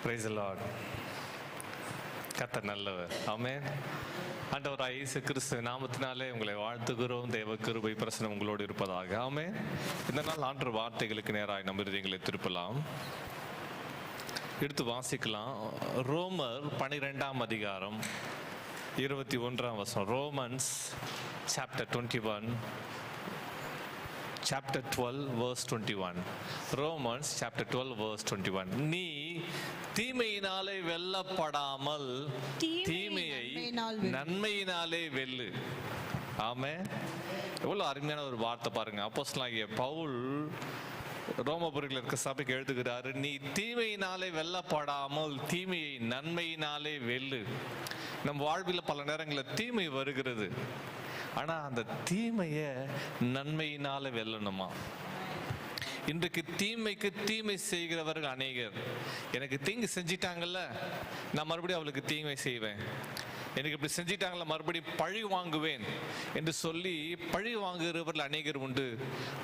Praise the Lord. கர்த்தர் நல்லவர். ஆமென். ஆண்டவராகிய இயேசு கிறிஸ்து நாமத்தினாலே உங்களை வாழ்த்துகிறோம். தேவ கிருபை பிரசன்னம் உங்களோடு இருப்பதாக. ஆமென். இந்த நாள் ஆண்டவர் வார்த்தைகளுக்கு நேராக நம்ம இருதயங்களை திருப்பலாம், எடுத்து வாசிக்கலாம். ரோமர் 12ஆம் அதிகாரம் 21ஆம் வசனம். Romans chapter 21, chapter 12 verse 21. Romans chapter 12 verse 21. நீ தீமையினாலே வெல்லப்படாமல் தீமையை நன்மையினாலே வெல்லு. ஆமென். எவ்வளவு அருமையான ஒரு வார்த்தை பாருங்க. அப்போஸ்தலனாகிய பவுல் ரோமபுரியில் இருக்க சபைக்கு எழுதுகிறாரு, நீ தீமையினாலே வெல்லப்படாமல் தீமையை நன்மையினாலே வெல்லு. நம் வாழ்வில் பல நேரங்களில் தீமை வருகிறது, ஆனா அந்த தீமையை நன்மையினால வெல்லணுமா? இன்றைக்கு தீமைக்கு தீமை செய்கிறவர்கள் அநேகர். எனக்கு தீங்கு செஞ்சிட்டாங்கல்ல, நான் மறுபடியும் அவளுக்கு தீமை செய்வேன். எனக்கு இப்படி செஞ்சிட்டாங்கள, மறுபடியும் பழி வாங்குவேன் என்று சொல்லி பழி வாங்குகிறவர்கள் அநேகர் உண்டு.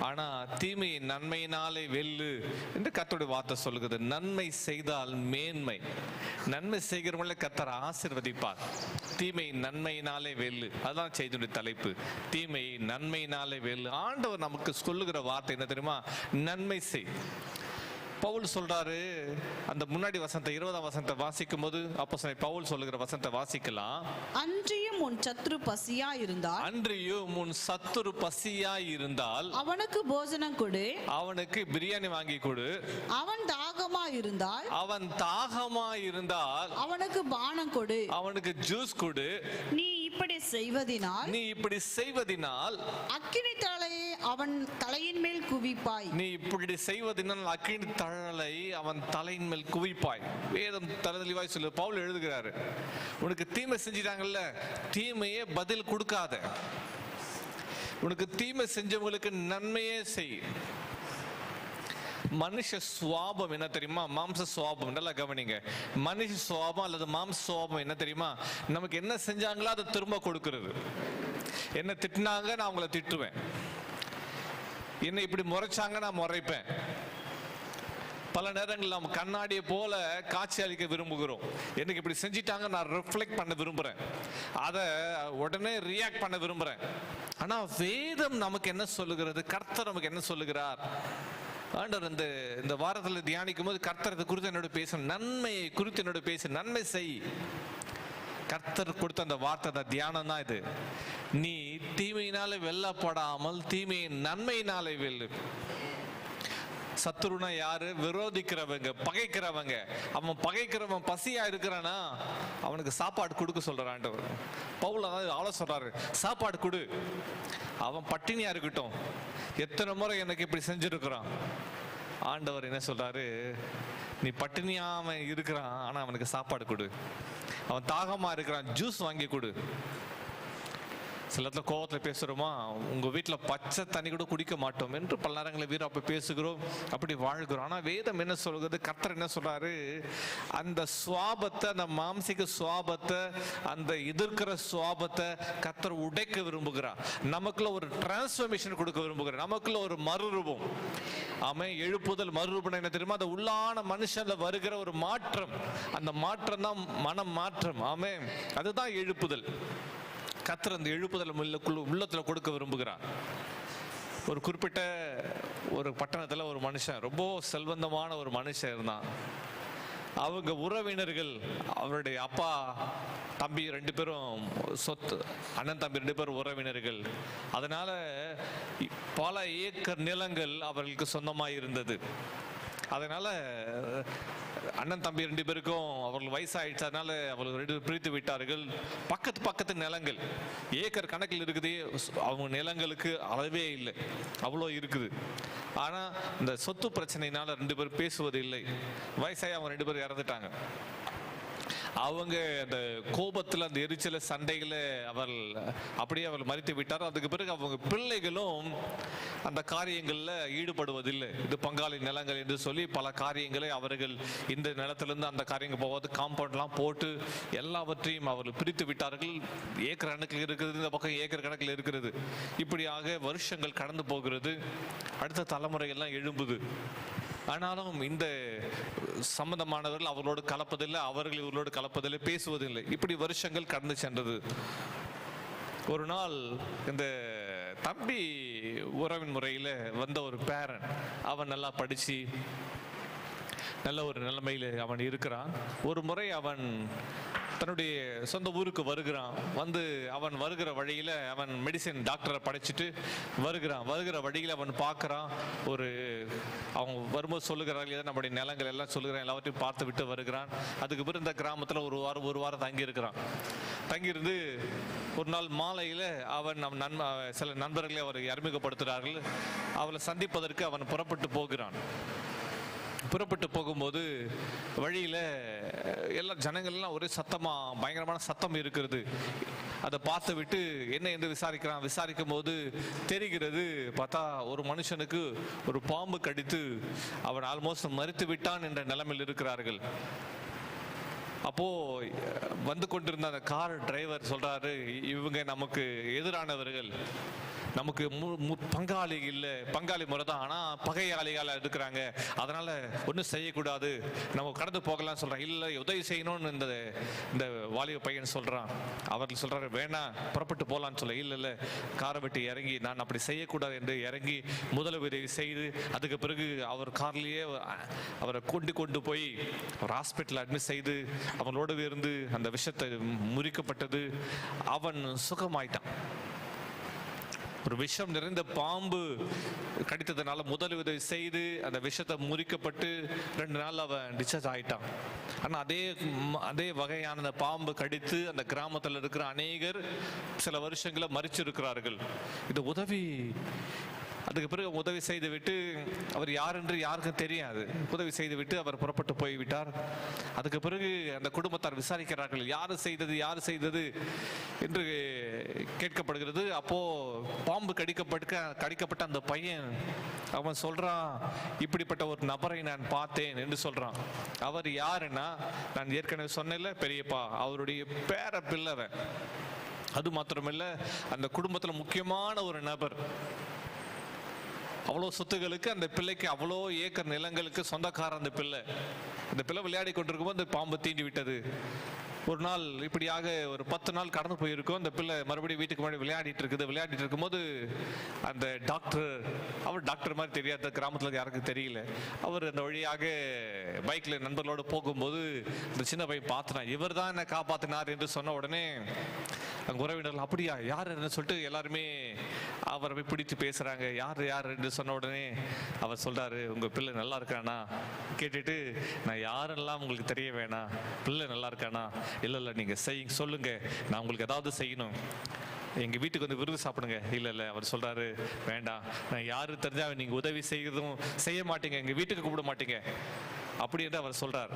ஆனா தீமையை நன்மையினாலே வெல்லு என்று கர்த்தருடைய வார்த்தை சொல்லுகிறது. நன்மை செய்தால் மேன்மை. நன்மை செய்கிறவங்களை கர்த்தர் ஆசீர்வதிப்பார். தீமை நன்மையினாலே வெல்லு, அதுதான் செய்தியுடைய தலைப்பு. தீமையை நன்மையினாலே வெல்லு. ஆண்டவர் நமக்கு சொல்லுகிற வார்த்தை என்ன தெரியுமா? நன்மை செய். பவுல் சொல்றாரு, அந்த முன்னாடி வசனத்தை 20ஆம் வசனத்தை வாசிக்கும் போது அப்போஸ்தலன் பவுல் சொல்லுகிற வசனத்தை வாசிக்கலாம். அன்றியும் உன் சத்துரு பசியா இருந்தால், அன்றியும் உன் சத்துரு பசியா இருந்தால் அவனுக்கு போஜனம் கொடு, அவனுக்கு பிரியாணி வாங்கி கொடு. அவன் தாகமா இருந்தால், அவன் தாகமா இருந்தால் அவனுக்கு பானம் கொடு, அவனுக்கு ஜூஸ் கொடு. நீ இப்படி செய்வதினால் அக்கினி தழையை அவன் தலையின் மேல் குவிப்பாய். நீ இப்படி செய்வதினால் அக்கினி தழலை அவன் தலையின் மேல் குவிப்பாய். வேதம் தெளிவாய் சொல்லு. பவுல் எழுதுகிறாரு, உனக்கு தீமை செஞ்சிட்டாங்கல்ல, தீமையே பதில் கொடுக்காத. உனக்கு தீமை செஞ்சவங்களுக்கு நன்மையே செய். மனுஷ சுவாபம் என்ன தெரியுமா? மாம்ச சுவாபம். நல்லா கவனிங்க. மனுஷ சுவாபம் அல்லது மாம்ச சுவாபம் என்ன தெரியுமா? நமக்கு என்ன செஞ்சாங்களோ அதை திரும்ப கொடுக்கிறது. என்ன திட்டினாங்க, நான் அவங்கள திட்டுவேன். என்ன இப்படி முறைச்சாங்க, நான் முறைப்பேன். பல நேரங்கள் நாம் கண்ணாடியை போல காட்சி அளிக்க விரும்புகிறோம். எனக்கு இப்படி செஞ்சிட்டாங்க, நான் ரிஃப்ளெக்ட் பண்ண விரும்புறேன், அதை உடனே ரியாக்ட் பண்ண விரும்புறேன். ஆனா வேதம் நமக்கு என்ன சொல்லுகிறது? கர்த்தர் நமக்கு என்ன சொல்லுகிறார்? ஆண்டவர் இந்த வாரத்தில் தியானிக்கும் போது கர்த்தர் குறித்து என்னோட பேசணும். நன்மையை குறித்து என்னோட பேச, நன்மை செய். கர்த்தர் கொடுத்த அந்த வார்த்தை தியானம் தான் இது. நீ தீமையினாலே வெல்லப்படாமல் தீமையை நன்மையினாலே வெல்லு. சத்துருனா யாரு? விரோதிக்கிறவங்க, பகைக்கிறவங்க. அவன் பகைக்கிறவன் பசியா இருக்கிறானா, அவனுக்கு சாப்பாடு கொடுக்க சொல்றான் ஆண்டவர். பவுல் அதாவது ஆள சொல்றாரு, சாப்பாடு கொடு. அவன் பட்டினியா இருக்கட்டும். எத்தனை முறை எனக்கு இப்படி செஞ்சிருக்கிறான். ஆண்டவர் என்ன சொல்றாரு? நீ பட்டினியாம இருக்கிறான், ஆனா அவனுக்கு சாப்பாடு கொடு. அவன் தாகமா இருக்கிறான், ஜூஸ் வாங்கி கொடு. சில இடத்துல கோவத்தில் பேசுகிறோமா, உங்கள் வீட்டில் பச்சை தண்ணி கூட குடிக்க மாட்டோம் என்று பல நேரங்களில் வீரப்ப பேசுகிறோம், அப்படி வாழ்கிறோம். ஆனால் வேதம் என்ன சொல்கிறது? கர்த்தர் என்ன சொல்கிறாரு? அந்த சுவாபத்தை, அந்த மாம்சிக சுவாபத்தை, அந்த எதிர்க்கிற சுவாபத்தை கர்த்தர் உடைக்க விரும்புகிறார். நமக்குள்ள ஒரு டிரான்ஸ்ஃபர்மேஷன் கொடுக்க விரும்புகிறார். நமக்குள்ள ஒரு மறுரூபம். ஆமென். எழுப்புதல், மறுரூபம் என்ன தெரியுமா? அந்த உள்ளான மனுஷன்ல வருகிற ஒரு மாற்றம். அந்த மாற்றம் தான் மனம் மாற்றம். ஆமென். அதுதான் எழுப்புதல். கர்த்தர் அந்த எழுப்புதல் உள்ளத்துல கொடுக்க விரும்புகிறார். ஒரு குறிப்பிட்ட ஒரு பட்டணத்துல ஒரு மனுஷன், ரொம்ப செல்வந்தமான ஒரு மனுஷன் இருந்தான். அவங்க உறவினர்கள், அவருடைய அப்பா தம்பி 2 பேரும் சொத்து, அண்ணன் தம்பி 2 பேரும் உறவினர்கள். அதனால பல ஏக்கர் நிலங்கள் அவர்களுக்கு சொந்தமாக இருந்தது. அதனால அண்ணன் தம்பி 2 பேருக்கும் அவர்கள் வயசாயிடுச்சு. அதனால அவர்கள் 2 பேரும் பிரித்து விட்டார்கள். பக்கத்து நிலங்கள் ஏக்கர் கணக்கில் இருக்குது. அவங்க நிலங்களுக்கு அளவே இல்லை, அவ்வளோ இருக்குது. ஆனா இந்த சொத்து பிரச்சனையினால 2 பேரும் பேசுவது இல்லை. வயசாகி அவங்க 2 பேரும் இறந்துட்டாங்க. அவங்க அந்த கோபத்தில், அந்த எரிச்சல சண்டைகளை அப்படியே அவர் மறித்து விட்டார். அதுக்கு பிறகு அவங்க பிள்ளைகளும் அந்த காரியங்களில் ஈடுபடுவதில்லை. இது பங்காளி நிலங்கள் என்று சொல்லி பல காரியங்களை அவர்கள் இந்த நிலத்திலிருந்து அந்த காரியங்கள் போவது காம்பவுண்ட்லாம் போட்டு எல்லாவற்றையும் அவர்கள் பிரித்து விட்டார்கள். ஏக்கர் கணக்கில் இருக்கிறது, இந்த பக்கம் ஏக்கர் கணக்கில் இருக்கிறது. இப்படியாக வருஷங்கள் கடந்து போகிறது. அடுத்த தலைமுறைகள்லாம் எழும்புது. ஆனாலும் இந்த சம்பந்தமானவர்கள் அவர்களோடு கலப்பதில்லை, அவர்கள் இவர்களோடு கலப்பதில்லை, பேசுவதில்லை. இப்படி வருஷங்கள் கடந்து சென்றது. ஒரு நாள் இந்த தம்பி உறவின் முறையில் வந்த ஒரு பேரன், அவன் நல்லா படித்து நல்ல ஒரு நிலைமையில் அவன் இருக்கிறான். ஒரு முறை அவன் தன்னுடைய சொந்த ஊருக்கு வருகிறான். அவன் வருகிற வழியில் அவன் மெடிசின் டாக்டரை படிச்சுட்டு வருகிற வழியில் அவன் பார்க்குறான். அவங்க வரும்போது சொல்லுகிறார்கள், ஏதோ நம்முடைய நிலங்கள் எல்லாம் சொல்லுகிறான், எல்லாவற்றையும் பார்த்து விட்டு வருகிறான். அதுக்கு பிறகு இந்த கிராமத்தில் ஒரு வாரம் தங்கியிருந்து ஒரு நாள் மாலையில் சில நண்பர்களை அவர் அறிமுகப்படுத்துகிறார்கள். அவளை சந்திப்பதற்கு அவன் புறப்பட்டு போகும்போது வழியில் எல்லா ஜனங்கள்லாம் ஒரே பயங்கரமான சத்தம் இருக்கிறது. அதை பார்த்து விட்டு என்ன என்று விசாரிக்கும் போது தெரிகிறது, பார்த்தா ஒரு மனுஷனுக்கு ஒரு பாம்பு கடித்து அவன் ஆல்மோஸ்ட் மரித்து விட்டான் என்ற நிலைமையில் இருக்கிறார்கள். அப்போ வந்து கொண்டிருந்த அந்த கார் டிரைவர் சொல்றாரு, இவங்க நமக்கு எதிரானவர்கள், நமக்கு பங்காளி முறை தான், ஆனா பகையாளிகளா இருக்கிறாங்க, அதனால ஒன்றும் செய்யக்கூடாது, நம்ம கடந்து போகலாம் சொல்றான். இல்லை, உதவி செய்யணும்னு இந்த வாலிப பையன் சொல்றான். அவர்கள் சொல்றாரு, வேணாம் புறப்பட்டு போகலான்னு சொல்ல. இல்லை, காரை விட்டு இறங்கி நான் அப்படி செய்யக்கூடாது என்று இறங்கி முதலுதவி செய்து அதுக்கு பிறகு அவர் கார்லேயே அவரை கொண்டு போய் ஒரு ஹாஸ்பிட்டல் அட்மிட் செய்து அவனோடு இருந்து அந்த விஷத்தை முறிக்கப்பட்டது. அவன் சுகமாயிட்டான். ஒரு விஷம் நிறைந்த பாம்பு கடித்ததுனால முதலுதவி செய்து அந்த விஷத்தை முறிக்கப்பட்டு 2 நாள் அவன் டிஸ்சார்ஜ் ஆயிட்டான். ஆனால் அதே வகையான அந்த பாம்பு கடித்து அந்த கிராமத்தில் இருக்கிற அநேகர் சில வருஷங்களை மறிச்சிருக்கிறார்கள். இது அதுக்கு பிறகு உதவி செய்து விட்டு அவர் யார் என்று யாருக்கும் தெரியாது. உதவி செய்து விட்டு அவர் புறப்பட்டு போய்விட்டார். அதுக்கு பிறகு அந்த குடும்பத்தார் விசாரிக்கிறார்கள், யாரு செய்தது என்று கேட்கப்படுகிறது. அப்போ பாம்பு கடிக்கப்பட்ட அந்த பையன் அவன் சொல்றான், இப்படிப்பட்ட ஒரு நபரை நான் பார்த்தேன் என்று சொல்றான். அவர் யாருன்னா, நான் ஏற்கனவே சொன்னேன்ல பெரியப்பா, அவருடைய பேர பிள்ளை. அது மாத்திரமில்ல, அந்த குடும்பத்துல முக்கியமான ஒரு நபர். அவ்வளோ சொத்துகளுக்கு அந்த பிள்ளைக்கு, அவ்வளோ ஏக்கர் நிலங்களுக்கு சொந்தக்காரன் அந்த பிள்ளை விளையாடி கொண்டிருக்கும்போது அந்த பாம்பு தீண்டி விட்டது. ஒரு நாள் இப்படியாக ஒரு 10 நாள் கடந்து போயிருக்கும். அந்த பிள்ளை மறுபடியும் வீட்டுக்கு முன்னாடி விளையாடிட்டு இருக்கும்போது அந்த அவர் டாக்டர் மாதிரி தெரியாத, கிராமத்தில் யாருக்கும் தெரியல. அவர் அந்த வழியாக பைக்கில் நண்பர்களோடு போகும்போது அந்த சின்ன பையன் பார்த்துனான். இவர் தான் என்னை காப்பாற்றினார் என்று சொன்ன உடனே அங்கே உறவினர்கள், அப்படியா, யார் என்று சொல்லிட்டு எல்லாருமே அவரை போய் பிடித்து பேசுகிறாங்க. யார் என்று சொன்ன உடனே அவர் சொல்கிறாரு, உங்கள் பிள்ளை நல்லா இருக்கானா கேட்டுட்டு, நான் யாரெல்லாம் உங்களுக்கு தெரிய வேணாம், பிள்ளை நல்லா இருக்கானா? இல்லை, நீங்கள் சொல்லுங்க, நான் உங்களுக்கு ஏதாவது செய்யணும், எங்கள் வீட்டுக்கு வந்து விருது சாப்பிடுங்க. இல்லை, அவர் சொல்கிறாரு, வேண்டாம், நான் யாரு தெரிஞ்சா நீங்கள் உதவி செய்ய மாட்டீங்க, எங்கள் வீட்டுக்கு கூப்பிட மாட்டீங்க அப்படி என்று அவர் சொல்கிறார்.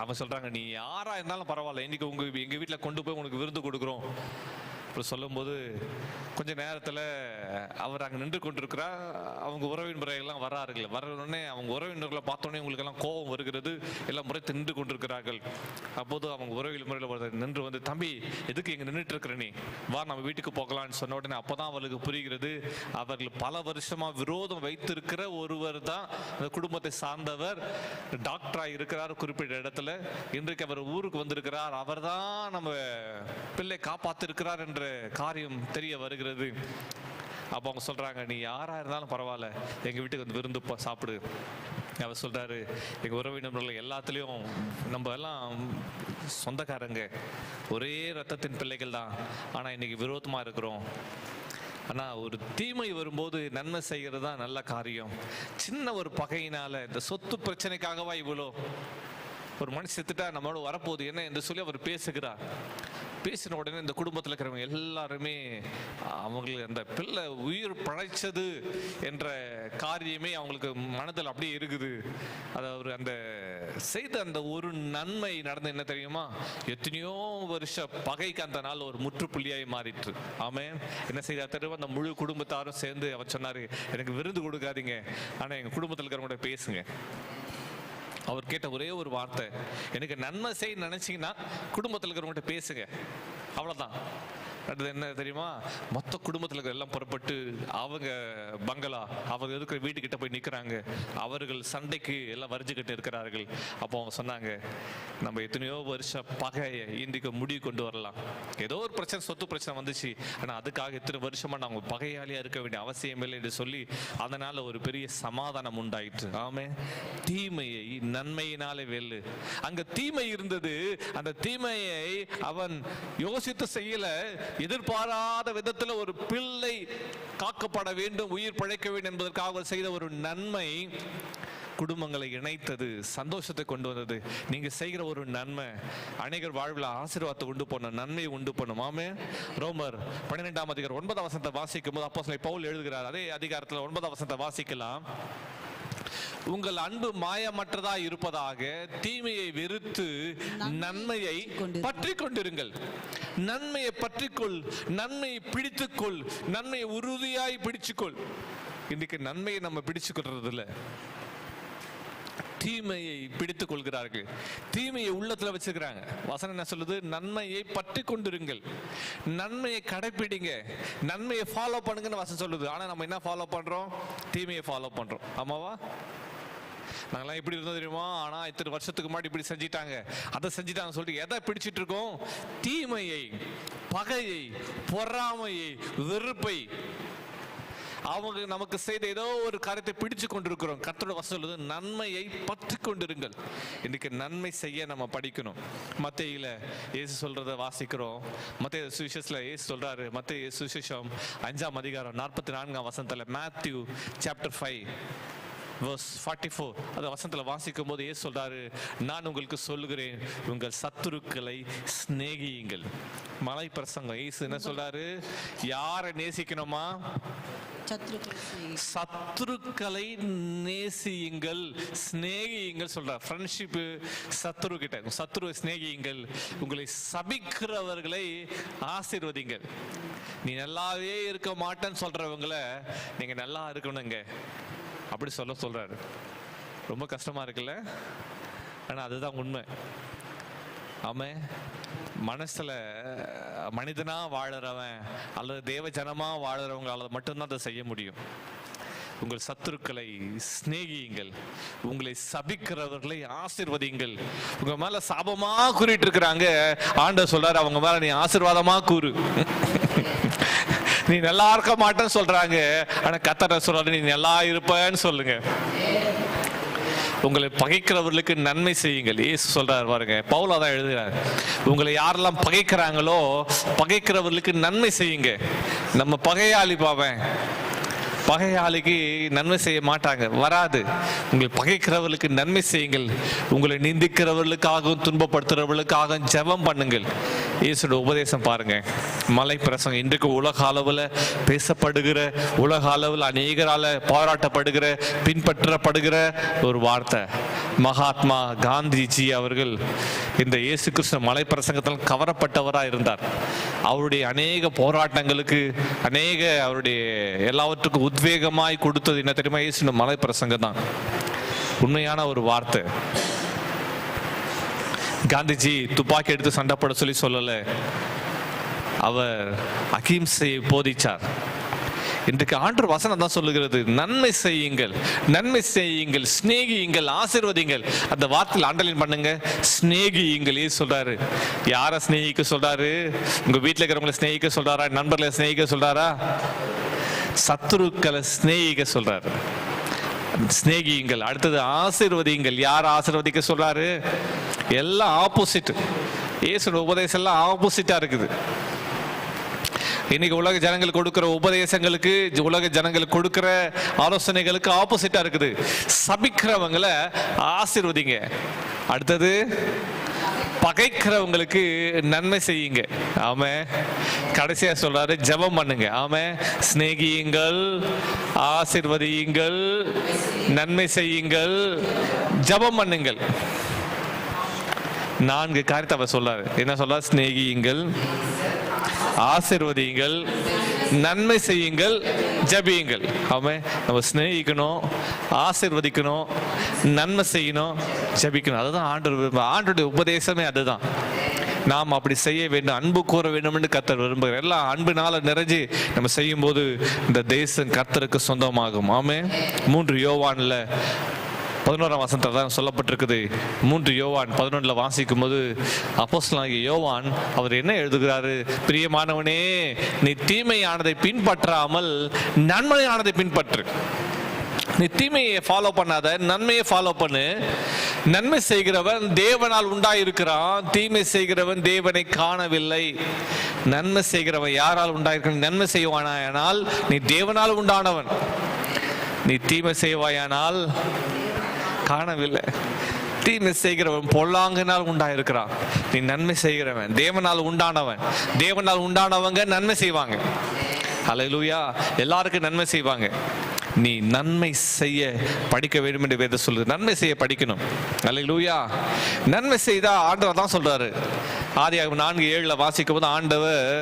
அவன் சொல்கிறாங்க, நீ யாராக இருந்தாலும் பரவாயில்ல, இன்னைக்கு எங்கள் வீட்டில் கொண்டு போய் உனக்கு விருந்து கொடுக்குறோம் அப்படி சொல்லும்போது கொஞ்ச நேரத்தில் அவர் அங்கே நின்று கொண்டிருக்கிறார். அவங்க உறவின் முறையெல்லாம் வரவுடனே அவங்க உறவினர்களை பார்த்தோன்னே உங்களுக்கெல்லாம் கோபம் வருகிறது, எல்லாம் முறைத்து நின்று கொண்டிருக்கிறார்கள். அப்போது அவங்க உறவின் முறையில் நின்று வந்து, தம்பி எதுக்கு இங்கே நின்றுட்டு இருக்கிற, நீ வா நம்ம வீட்டுக்கு போகலான்னு சொன்ன உடனே அப்போதான் அவர்களுக்கு புரிகிறது, அவர்கள் பல வருஷமாக விரோதம் வைத்திருக்கிற ஒருவர் தான் அந்த குடும்பத்தை சார்ந்தவர், டாக்டராக இருக்கிறார் குறிப்பிட்ட இடத்துல. இன்றைக்கு அவர் ஊருக்கு வந்திருக்கிறார், அவர் தான் நம்ம பிள்ளை காப்பாத்திருக்கிறார் என்ற காரியம் தெரிய வருகிறது. அப்போ அவங்க சொல்றாங்க, நீ யாரா இருந்தாலும் பரவாயில்ல, எங்க வீட்டுக்கு வந்து விருந்து சாப்பிடு. அவர் சொல்றாரு, எங்க உறவினர்கள் எல்லாத்துலயும் நம்ம எல்லாம் சொந்தக்காரங்க, ஒரே ரத்தத்தின் பிள்ளைகள் தான், ஆனா இன்னைக்கு விரோதமா இருக்கிறோம். ஆனா ஒரு தீமை வரும்போது நன்மை செய்கிறது தான் நல்ல காரியம். சின்ன ஒரு பகையினால, இந்த சொத்து பிரச்சனைக்காகவா இவ்வளோ, ஒரு மனுஷன் செத்துட்டா நம்மளோட வரப்போகுது என்ன என்று சொல்லி அவர் பேசின உடனே இந்த குடும்பத்தில் இருக்கிறவங்க எல்லாருமே அவங்களுக்கு அந்த பிள்ளை உயிர் பழைச்சது என்ற காரியமே அவங்களுக்கு மனதில் அப்படியே இருக்குது. அதாவது அந்த செய்த அந்த ஒரு நன்மை நடந்து என்ன தெரியுமா, எத்தனையோ வருஷ பகைக்கு அந்த நாள் ஒரு முற்றுப்புள்ளியாய் மாறிட்டு. ஆமென். என்ன செய்தா தெரியுமா, அந்த முழு குடும்பத்தாரும் சேர்ந்து அவர் சொன்னாரு, எனக்கு விருந்து கொடுக்காதீங்க, ஆனா எங்க குடும்பத்தில் இருக்கிறவங்க கூட பேசுங்க. அவர் கேட்ட ஒரே ஒரு வார்த்தை, எனக்கு நன்மை செய்ய நினைச்சீங்கன்னா குடும்பத்தில் இருக்கிறவங்ககிட்ட பேசுங்க, அவ்வளவுதான். அடுத்தது என்ன தெரியுமா? மொத்த குடும்பத்தில் எல்லாம் புறப்பட்டு அவங்க பங்களா, அவங்க இருக்கிற வீட்டுக்கிட்ட போய் நிற்கிறாங்க. அவர்கள் சண்டைக்கு எல்லாம் வரிஞ்சுக்கிட்டு இருக்கிறார்கள். அப்போ அவங்க சொன்னாங்க, நம்ம எத்தனையோ வருஷம் பகையை இன்றைக்கு முடிவு கொண்டு வரலாம். ஏதோ ஒரு பிரச்சனை, சொத்து பிரச்சனை வந்துச்சு, ஆனால் அதுக்காக இத்தனை வருஷமா நாங்கள் பகையாளியாக இருக்க வேண்டிய அவசியம் இல்லை என்று சொல்லி அதனால ஒரு பெரிய சமாதானம் உண்டாயிற்று. ஆமே, தீமையை நன்மையினாலே வெல்லு. அங்க தீமை இருந்தது, அந்த தீமையை அவன் யோசித்து செய்யல. எதிர்பாராத விதத்தில் ஒரு பிள்ளை காக்கப்பட வேண்டும், உயிர் பிழைக்க வேண்டும் என்பதற்காக செய்த ஒரு நன்மை குடும்பங்களை இணைத்தது, சந்தோஷத்தை கொண்டு வந்தது. நீங்க செய்கிற ஒரு நன்மை அநேகர் வாழ்வில் ஆசீர்வாதத்தை உண்டு பண்ணும், நன்மையை உண்டு பண்ணும். ஆமே, ரோமர் 12ஆம் அதிகாரம் 9ஆம் வசனத்தை வாசிக்கும் போது அப்போஸ்தலன் பவுல் எழுதுகிறார். அதே அதிகாரத்தில் 9ஆம் வசனத்தை வாசிக்கலாம். உங்கள் அன்பு மாயமற்றதா இருப்பதாக தீமையை வெறுத்து நன்மையை பற்றி கொண்டிருங்கள். நன்மையை பற்றிக்கொள், நன்மையை பிடித்துக்கொள், நன்மையை உறுதியாய் பிடிச்சுக்கொள். இன்னைக்கு நன்மையை நம்ம பிடிச்சுக்கிறது இல்ல, தீமையை பிடித்துக் கொள்கிறார்கள், தீமையை உள்ளத்துல வச்சுக்கிறாங்க. வசனம் என்ன சொல்லுது? நன்மையை பற்றி கொண்டிருங்கள், நன்மையை கடைபிடிங்க, நன்மையை ஃபாலோ பண்ணுங்கன்னு வசனம் சொல்லுது. ஆனா நம்ம என்ன ஃபாலோ பண்றோம்? தீமையை ஃபாலோ பண்றோம். ஆமாவா? நாங்களாம் எப்படி இருந்தோம் தெரியுமா? ஆனா இத்தனை வருஷத்துக்கு முன்னாடி இப்படி செஞ்சிட்டாங்க, அதை செஞ்சிட்டாங்க சொல்லிட்டு எதை பிடிச்சிட்டு இருக்கோம்? தீமையை, பகையை, பொறாமையை, வெறுப்பை, அவங்க நமக்கு செய்த ஏதோ ஒரு காரியத்தை பிடிச்சு கொண்டிருக்கிறோம். கர்த்தரோட வசனம் சொல்லுது, நன்மையை பற்றி கொண்டிருங்கள். இன்னைக்கு நன்மை செய்ய நம்ம படிக்கணும். மத்தேயில இயேசு சொல்றதை வாசிக்கிறோம். மத்தேயு சுவிசேஷத்துல இயேசு சொல்றாரு. மத்தேயு சுவிசேஷம் 5ஆம் அதிகாரம் 44ஆம் வசனத்துல, மேத்யூ சாப்டர் 5 verse 44 அந்த வசனத்துல வாசிக்கும் போது இயேசு சொல்றாரு, நான் உங்களுக்கு சொல்லுகிறேன், உங்கள் சத்துருக்களை சிநேகியுங்கள். மலை பிரசங்கம். இயேசு என்ன சொல்றாரு? யாரை நேசிக்கணுமா? சத்துருக்களை நேசியுங்கள், சிநேகியுங்கள் சொல்றார். ஃப்ரெண்ட்ஷிப் சத்துரு கிட்ட, சத்துருவை சிநேகியுங்கள், உங்களை சபிக்கிறவர்களை ஆசீர்வதிங்கள். நீ நல்லாவே இருக்க மாட்டேன்னு சொல்றவங்களை நீங்க நல்லா இருக்கணுங்க அப்படி சொல்றாரு. ரொம்ப கஷ்டமா இருக்குல்ல? ஆனா அதுதான் உண்மை. ஆமே, மனசுல மனிதனா வாழறவன் அல்லது தேவ ஜனமா வாழறவங்களால மட்டும்தான் அதை செய்ய முடியும். உங்கள் சத்துருக்களை சிநேகியுங்கள், உங்களை சபிக்கிறவர்களை ஆசீர்வதியுங்கள். உங்க மேல சாபமா கூறிட்டு இருக்கிறாங்க, ஆண்டவர் சொல்றாரு அவங்க மேல நீ ஆசீர்வாதமா கூறு. நீ நல்லா இருக்க மாட்டேன்னு சொல்றாங்க, ஆனா கர்த்தர் சொல்றாரு நீ நல்லா இருப்பேன்னு சொல்லுங்க. உங்களை பகைக்கிறவர்களுக்கு நன்மை செய்யுங்கள். இயேசு சொல்றாரு பாருங்க, பவுல் அதான் எழுதுறாரு, உங்களை யாரெல்லாம் பகைக்கிறாங்களோ பகைக்கிறவர்களுக்கு நன்மை செய்யுங்க. நம்ம பகையாளி பாவன், பகையாளிக்கு நன்மை செய்ய மாட்டாங்க, வராது. உங்களை பகைக்கிறவர்களுக்கு நன்மை செய்யுங்கள், உங்களை நிந்திக்கிறவர்களுக்காகவும் துன்பப்படுத்துறவர்களுக்காகவும் ஜெபம் பண்ணுங்கள். இயேசுவோட உபதேசம் பாருங்க, மலை பிரசங்கம். இன்றைக்கு உலக அளவில் பேசப்படுகிற, உலக அளவில் அநேகரால பாராட்டப்படுகிற, பின்பற்றப்படுகிற ஒரு வார்த்தை. மகாத்மா காந்திஜி அவர்கள் இந்த இயேசு கிறிஸ்து மலை பிரசங்கத்தில் கவரப்பட்டவராக இருந்தார். அவருடைய அநேக போராட்டங்களுக்கு, அநேக அவருடைய எல்லாவற்றுக்கும் உத்வேகமாய் கொடுத்தது என்ன தெரியுமா? இயேசு மலை பிரசங்கம் தான். உண்மையான ஒரு வார்த்தை. காந்திஜி துப்பாக்கி எடுத்து சண்டை போட சொல்லல, அவர் அகிம்சையை போதிச்சார். இன்றைக்கு ஆண்டவர் வசனம் தான் சொல்லுகிறது, நன்மை செய்யுங்கள், நன்மை செய்யுங்கள், சிநேகியுங்கள், ஆசீர்வதிங்கள். அந்த வார்த்தையில் அண்டர்லைன் பண்ணுங்க, சிநேகியுங்கள். ஏன் சொல்றாரு? யாரை சிநேகிக்க சொல்றாரு? உங்க வீட்டில் இருக்கிறவங்களை சிநேகிக்க சொல்றாரா? நண்பர்களை சிநேகிக்க சொல்றாரா? சத்துருக்களை சிநேகிக்க சொல்றாரு. சிநேகியுங்கள். அடுத்தது ஆசீர்வதியுங்கள். யார் ஆசீர்வதிக்க சொல்றாரு? எல்லாம் ஆப்போசிட். இயேசுவோட உபதேசம் எல்லாம் ஆப்போசிட்டா இருக்குது. இன்னைக்கு உலக ஜனங்கள் கொடுக்கிற உபதேசங்களுக்கு, உலக ஜனங்கள் கொடுக்கிற ஆலோசனைகளுக்கு ஆப்போசிட்டா இருக்குது. சபிக்கிறவங்களை ஆசீர்வதிங்க. அடுத்தது பகைக்கிறவங்களுக்கு நன்மை செய்யுங்க. ஆமே, கடைசியா சொல்றாரு ஜெபம் பண்ணுங்க. ஆமே, சிநேகியுங்கள், ஆசீர்வதியுங்கள், நன்மை செய்யுங்கள், ஜெபம் பண்ணுங்கள். 4 காரியத்தை அவர் சொல்றாரு. என்ன சொல்றாரு? சிநேகியுங்கள், ஆசீர்வதியுங்கள், நன்மை செய்யுங்கள், ஜெபியுங்கள். ஆமே, நம்ம சிநேகிக்கணும், ஆசீர்வதிக்கணும், நன்மை செய்யணும், ஜெபிக்கணும். அதுதான் ஆண்டவருடைய உபதேசமே. அதுதான் நாம் அப்படி செய்ய வேண்டும், அன்பு கூற வேண்டும் என்று கர்த்தர் விரும்புகிறார். எல்லாம் அன்பினால நிறைஞ்சு நம்ம செய்யும் போது இந்த தேசம் கர்த்தருக்கு சொந்தமாகும். ஆமென். 3 யோவான்ல 11ஆம் வசனத்தில் தான் சொல்லப்பட்டிருக்குது. 3 யோவான் 11 வாசிக்கும் போது அப்போஸ்தலனாகிய யோவான் அவர் என்ன எழுதுகிறாரு? பிரியமானவனே, நீ தீமையானதை பின்பற்றாமல் நன்மையானதை பின்பற்று. நீ தீமையை ஃபாலோ பண்ணாத, நன்மையை ஃபாலோ பண்ணு. நன்மை செய்கிறவன் தேவனால் உண்டாயிருக்கிறான், தீமை செய்கிறவன் தேவனை காணவில்லை. நன்மை செய்கிறவன் யாரால் உண்டாயிருக்கிறான்? நன்மை செய்வானானால் நீ தேவனால் உண்டானவன், நீ தீமை செய்வாயானால் காணவில்லை. தீமை செய்கிறவன் பொல்லாங்கனால் உண்டாயிருக்கிறான், நீ நன்மை செய்கிறவன் தேவனால் உண்டானவன். தேவனால் உண்டானவங்க நன்மை செய்வாங்க. ஹல்லேலூயா. எல்லாருக்கும் நன்மை செய்வாங்க. நீ நன்மை செய்ய படிக்க வேண்டும் என்று வேதம் சொல்லுது. நன்மை செய்ய படிக்கணும். ஹல்லேலூயா. நன்மை செய்தா ஆண்டவர் தான் சொல்றாரு. ஆதியாகமம் 4:7 வாசிக்கும் போது ஆண்டவர்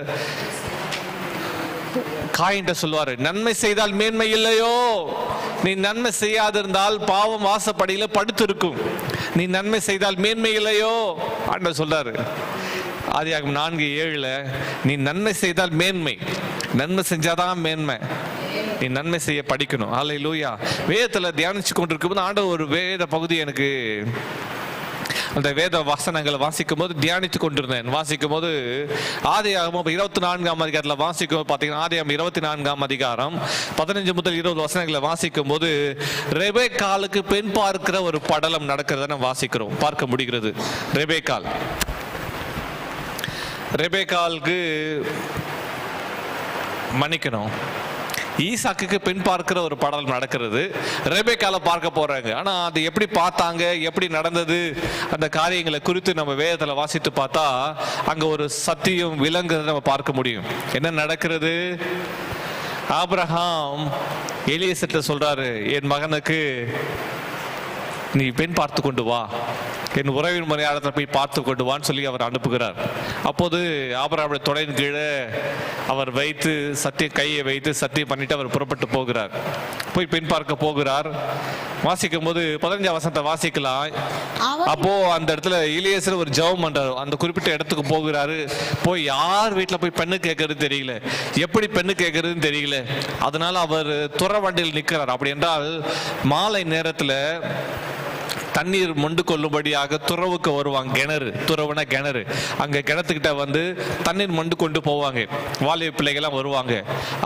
காயின்ட்ட சொல்லுவாரு, நன்மை செய்தால் மேன்மை இல்லையோ? நீ நன்மை செய்யாதிருந்தால் பாவம் வாசப்படியில படுத்திருக்கும். நீ நன்மை செய்தால் மேன்மை இல்லையோ? ஆண்டவர் சொல்றாரு. ஆதியாகமம் 4:7 நீ நன்மை செய்தால் மேன்மை, நன்மை செஞ்சாதான் மேன்மை. நீ நன்மை செய்ய படிக்கணும். ஹல்லேலூயா. வேதத்துல தியானிச்சு கொண்டிருக்கும் போது ஆண்டவர் ஒரு வேத பகுதி எனக்கு அந்த வேத வசனங்களை வாசிக்கும் போது தியானித்து கொண்டிருந்தேன். வாசிக்கும் போது ஆதியாகமம் 24ஆம் அதிகாரத்தில் வாசிக்கும் போது பார்த்தீங்கன்னா, ஆதியாகமம் 24ஆம் அதிகாரம் 15 முதல் 20 வசனங்களை வாசிக்கும் போது ரெபெக்காளுக்கு பெண் பார்க்கிற ஒரு படலம் நடக்கிறத நம்ம வாசிக்கிறோம், பார்க்க முடிகிறது. ரெபெக்காளுக்கு மன்னிக்கணும், ஈசாக்குக்கு பெண் பார்க்கிற ஒரு படலம் நடக்கிறது. ரெபெக்கால பார்க்க போறாங்க. ஆனா அது எப்படி பார்த்தாங்க, எப்படி நடந்தது, அந்த காரியங்களை குறித்து நம்ம வேதத்துல வாசித்து பார்த்தா அங்க ஒரு சத்தியம் விளங்குறதை நம்ம பார்க்க முடியும். என்ன நடக்கிறது? ஆபிரகாம் எலியேசர்ட்ட சொல்றாரு, என் மகனுக்கு நீ பெண் பார்த்து கொண்டு வா, என் உறவின் முறையாளத்தை போய் பார்த்து கொண்டு வான்னு சொல்லி அவர் அனுப்புகிறார். அப்போது ஆபிரகாமுடைய தொடையின் கீழே அவர் வைத்து கையை வைத்து சத்தியம் பண்ணிட்டு அவர் புறப்பட்டு போகிறார். போய் பெண் பார்க்க போகிறார். வாசிக்கும் போது 15ஆம் வசனத்தை வாசிக்கலாம். அப்போ அந்த இடத்துல எலியேசர் ஒரு ஜெபம் பண்றாரு. அந்த குறிப்பிட்ட இடத்துக்கு போகிறாரு. போய் யார் வீட்டுல போய் பெண்ணு கேட்கறது தெரியல, எப்படி பெண்ணு கேட்கறதுன்னு தெரியல. அதனால அவர் துறவண்டியில் நிற்கிறார். அப்படி என்றால் மாலை நேரத்துல தண்ணீர் மொண்டு கொள்ளும்படியாக துறவுக்கு வருவாங்க. துறவுனா கிணறு. அங்க கிணத்துக்கிட்ட வந்து தண்ணீர் மொண்டு கொண்டு போவாங்க. வாலிப பிள்ளைகள்லாம் வருவாங்க.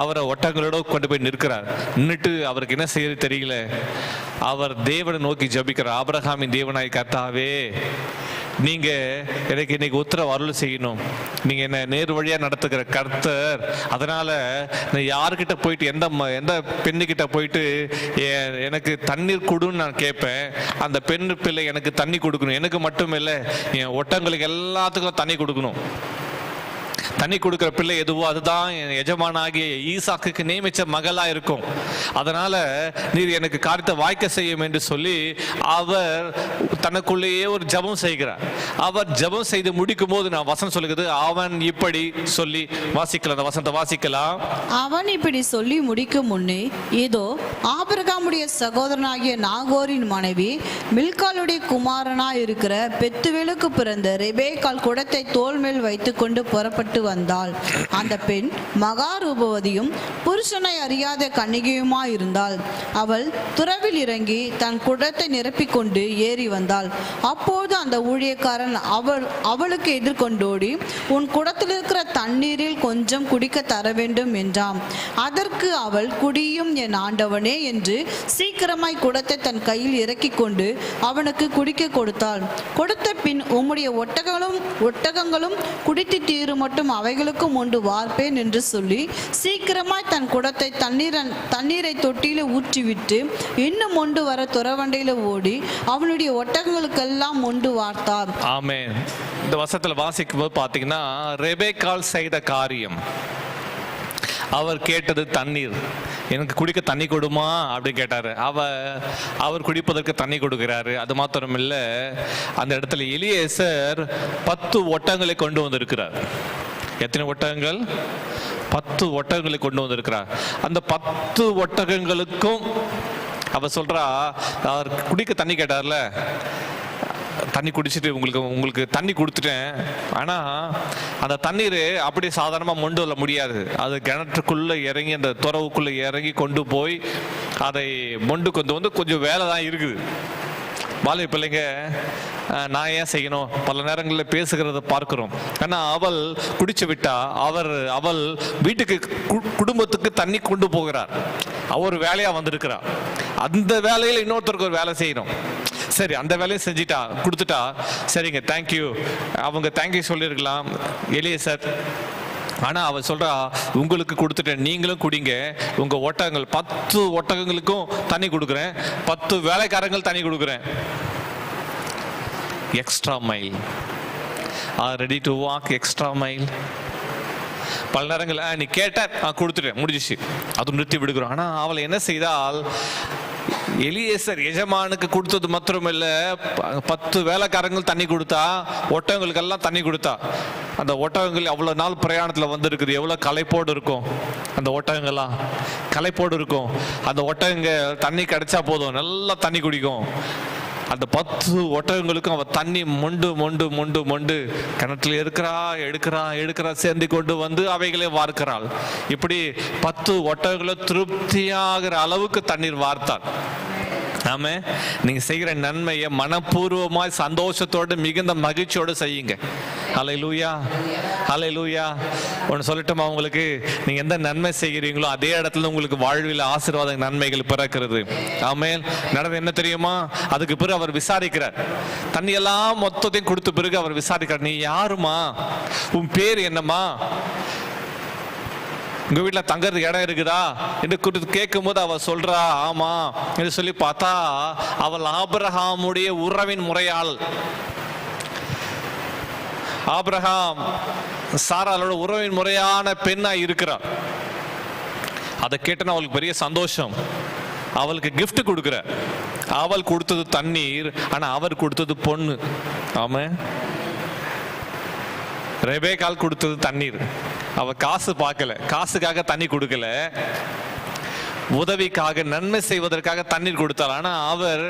அவரை ஒட்டங்களோட கொண்டு போய் நிற்கிறார். நின்றுட்டு அவருக்கு என்ன செய்யறது தெரியல. அவர் தேவனை நோக்கி ஜெபிக்கிறார். ஆபிரகாமின் தேவனாய் கர்த்தாவே, நீங்க எனக்கு இன்னைக்கு உத்தரவு அருள் செய்யணும். நீங்க என்ன நேர் வழியா நடத்துகிற கர்த்தர். அதனால நான் யாருக்கிட்ட போயிட்டு எந்த பெண்ணுக்கிட்ட போயிட்டு எனக்கு தண்ணீர் கொடுன்னு நான் கேட்பேன். அந்த பெண் பிள்ளை எனக்கு தண்ணி கொடுக்கணும். எனக்கு மட்டும் இல்லை, என் ஒட்டங்களுக்கு எல்லாத்துக்கும் தண்ணி கொடுக்கணும். தண்ணி கொடுக்கிற பிள்ளை எதுவோ அதுதான் என் எஜமானாகிய ஈசாக்குக்கு நியமிச்ச மகளா இருக்கும். அதனால நீர் எனக்கு காரியத்தை வாய்க்க செய்யும் என்று சொல்லி அவர் தனக்குள்ளேயே ஒரு ஜெபம் செய்கிறார். அவர் ஜெபம் செய்து முடிக்கும் போது நான் வசனம் சொல்லுகிறது, அவன் இப்படி சொல்லி வாசிக்கலாம். அந்த வசனத்தை வாசிக்கலாம். அவன் இப்படி சொல்லி முடிக்கும் முன்னே இதோ ஆபிரகாமுடைய சகோதரனாகிய நாகோரின் மனைவி மில்காளுடைய குமாரனாய் இருக்கிற பெத்துவேலுக்கு பிறந்த ரெபெக்காள் குடத்தை தோள் மேல் வைத்துக் கொண்டு புறப்பட்டு வந்தாள். அந்த பெண் மகா ரூபவதியும் புருஷனை அறியாத கன்னிகையுமாய் இருந்தாள். அவள் துறவில் இறங்கி தன் குடத்தை நிரப்பிக் கொண்டு ஏறி வந்தாள். அப்போது அந்த ஊழியக்காரன் அவளுக்கு எதிர்கொண்டோடி, உன் குடத்தில் இருக்கிற தண்ணீரில் கொஞ்சம் குடிக்க தர வேண்டும் என்றான். அதற்கு அவள், குடியும் என் ஆண்டவனே என்று சீக்கிரமாய் குடத்தை தன் கையில் இறக்கி கொண்டு அவனுக்கு குடிக்க கொடுத்தாள். கொடுத்த பின், உம்முடைய ஒட்டகங்களும் குடித்து தீரு மட்டும் அவைகளுக்கும் உண்டு வார்ப்பேன் என்று சொல்லி சீக்கிரமாய் தன் குடத்தை தண்ணீரை தொட்டியில ஊற்றிவிட்டு இன்னும் மொண்டு வர துறவண்டையில ஓடி அவனுடைய ஒட்டகங்களுக்கெல்லாம் மொண்டு வார்த்தார். ஆமென். இந்த வசனத்துல வாசிக்கும் போது பாத்தீங்கன்னா, ரெபெக்காள் செய்த காரியம், அவர் கேட்டது தண்ணீர். எனக்கு குடிக்க தண்ணி கொடுமா அப்படின்னு கேட்டாரு. அவர் குடிப்பதற்கு தண்ணி கொடுக்கிறாரு. அது மாத்திரம் இல்ல, அந்த இடத்துல எலியேசர் 10 ஒட்டகங்களை கொண்டு வந்திருக்கிறார். எத்தனை ஒட்டகங்கள்? 10 ஒட்டகங்களை கொண்டு வந்திருக்கிறார். அந்த 10 ஒட்டகங்களுக்கும் அவர் சொல்றா, அவர் குடிக்க தண்ணி கேட்டார்ல, தண்ணி குடிச்சிட்டு உங்களுக்கு தண்ணி கொடுத்துட்டேன், ஆனால் அந்த தண்ணீர் அப்படி சாதாரணமாக மொண்டு வர முடியாது. அது கிணற்றுக்குள்ளே இறங்கி அந்த துறவுக்குள்ளே இறங்கி கொண்டு போய் அதை மொண்டு கொண்டு வந்து கொஞ்சம் வேலை தான் இருக்குது. வாலிப பிள்ளைங்க நான் ஏன் செய்யணும், பல நேரங்களில் பேசுகிறத பார்க்கிறோம். ஆனால் அவள் குடிச்சு விட்டா அவள் வீட்டுக்கு குடும்பத்துக்கு தண்ணி கொண்டு போகிறார். அவர் வேலையாக வந்திருக்கிறார். அந்த வேலையில் இன்னொருத்தருக்கு ஒரு வேலை செய்யணும். சரி, அந்த வேலையை செஞ்சிட்டா கொடுத்துட்டா சரிங்க தேங்க்யூ, அவங்க தேங்க்யூ சொல்லியிருக்கலாம் எலியேசர். ஆனால் அவள் சொல்கிறா, உங்களுக்கு கொடுத்துட்டேன், நீங்களும் குடிங்க. உங்கள் ஒட்டகங்கள் 10 ஒட்டகங்களுக்கும் தண்ணி கொடுக்குறேன், 10 வேலைக்காரங்கள் தண்ணி கொடுக்குறேன். Extra mile, are ready to walk extra mile. பல நேரங்கள் நீ கேட்ட கொடுத்துட்டேன், முடிஞ்சிச்சு, அது நிறுத்தி விடுக்கிறோம். ஆனால் அவளை என்ன செய்தால், எலியேசர் எஜமானுக்கு கொடுத்தது மாத்திரமில்ல, 10 வேலைக்காரங்கள் தண்ணி கொடுத்தா, ஒட்டகங்களுக்கெல்லாம் தண்ணி கொடுத்தா. அந்த ஒட்டகங்கள் அவ்வளோ நாள் பிரயாணத்தில் வந்திருக்குது, எவ்வளோ களைப்போடு இருக்கும். அந்த ஒட்டகங்கள்லாம் களைப்போடு இருக்கும். அந்த ஒட்டகங்க தண்ணி கிடைச்சா போதும், நல்லா தண்ணி குடிக்கும். அந்த 10 ஒட்டகங்களுக்கும் அவ தண்ணி மொண்டு மொண்டு மொண்டு மொண்டு கிணத்துல எடுக்கிறா சேர்ந்து கொண்டு வந்து அவைகளை வார்க்கிறாள். இப்படி 10 ஒட்டகங்களை திருப்தியாகிற அளவுக்கு தண்ணீர் வார்த்தாள். ஆமே, நீங்க செய்கிற நன்மையை மனப்பூர்வமாய் சந்தோஷத்தோடு மிகுந்த மகிழ்ச்சியோடு செய்யுங்க. ஹல்லேலூயா, ஹல்லேலூயா. ஒன்று சொல்லட்டுமா உங்களுக்கு, நீங்க எந்த நன்மை செய்கிறீங்களோ அதே இடத்துல உங்களுக்கு வாழ்வில் ஆசீர்வாத நன்மைகள் பிறக்கிறது. ஆமென். நடந்தது என்ன தெரியுமா, அதுக்கு பிறகு அவர் விசாரிக்கிறார். தண்ணி எல்லாம் மொத்தத்தையும் கொடுத்த பிறகு அவர் விசாரிக்கிறார், நீ யாருமா, உன் பேர் என்னம்மா, உங்க வீட்டில் தங்கறதுக்கு இடம் இருக்குதா என்று கேட்கும் போது அவள் சொல்றா ஆமா என்று சொல்லி பார்த்தா, அவள் ஆபிரகாமுடைய உறவின் முறையாள். ஆபிரகாம் சாராளோட உறவின் முறையான பெண்ணா இருக்கிறார். அதை கேட்டனா அவளுக்கு பெரிய சந்தோஷம். அவளுக்கு கிஃப்ட் கொடுக்குற. அவள் கொடுத்தது தண்ணீர், ஆனா அவர் கொடுத்தது பொண்ணு. ஆமா, ரெபேக்காள் கொடுத்தது தண்ணீர். அவ காசு பார்க்கல, காசுக்காக தண்ணி கொடுக்கல, உதவிக்காக நன்மை செய்வதற்காக தண்ணீர் கொடுத்தாள். ஆனா அவர்